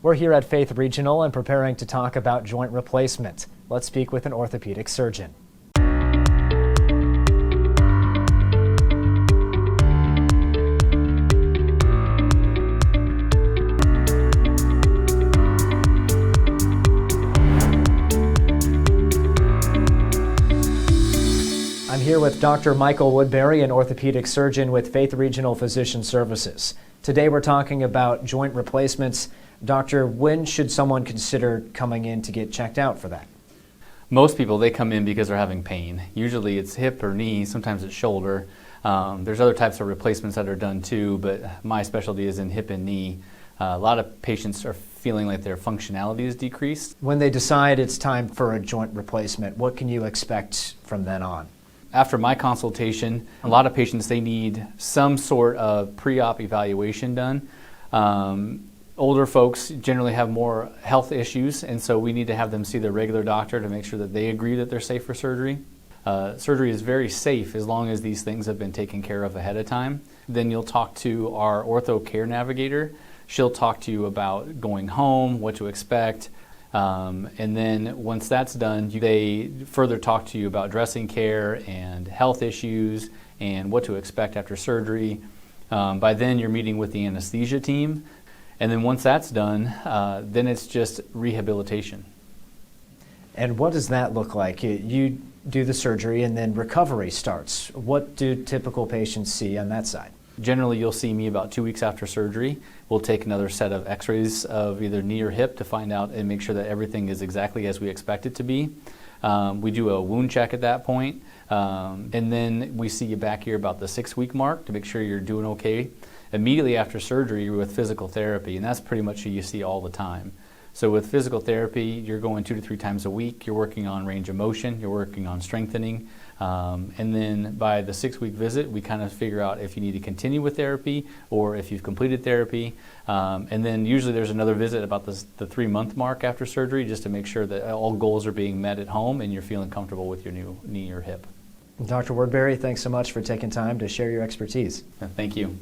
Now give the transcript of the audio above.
We're here at Faith Regional and preparing to talk about joint replacement. Let's speak with an orthopedic surgeon. I'm here with Dr. Michael Woodbury, an orthopedic surgeon with Faith Regional Physician Services. Today we're talking about joint replacements. Doctor, when should someone consider coming in to get checked out for that? Most people, they come in because they're having pain. Usually it's hip or knee, sometimes it's shoulder. There's other types of replacements that are done too, but my specialty is in hip and knee. A lot of patients are feeling like their functionality is decreased. When they decide it's time for a joint replacement, what can you expect from then on? After my consultation, a lot of patients, they need some sort of pre-op evaluation done. Older folks generally have more health issues, and so we need to have them see their regular doctor to make sure that they agree that they're safe for surgery. Surgery is very safe as long as these things have been taken care of ahead of time. Then you'll talk to our ortho care navigator. She'll talk to you about going home, what to expect, and then once that's done, they further talk to you about dressing care and health issues and what to expect after surgery. By then, you're meeting with the anesthesia team. And then once that's done, then it's just rehabilitation. And what does that look like? You do the surgery and then recovery starts. What do typical patients see on that side? Generally, you'll see me about 2 weeks after surgery. We'll take another set of x-rays of either knee or hip to find out and make sure that everything is exactly as we expect it to be. We do a wound check at that point, and then we see you back here about the 6-week mark to make sure you're doing okay. Immediately after surgery, you're with physical therapy, and that's pretty much who you see all the time. So with physical therapy, you're going 2 to 3 times a week. You're working on range of motion. You're working on strengthening. And then by the 6-week visit, we kind of figure out if you need to continue with therapy or if you've completed therapy. And then usually there's another visit about the 3-month mark after surgery just to make sure that all goals are being met at home and you're feeling comfortable with your new knee or hip. Dr. Woodbury, thanks so much for taking time to share your expertise. Thank you.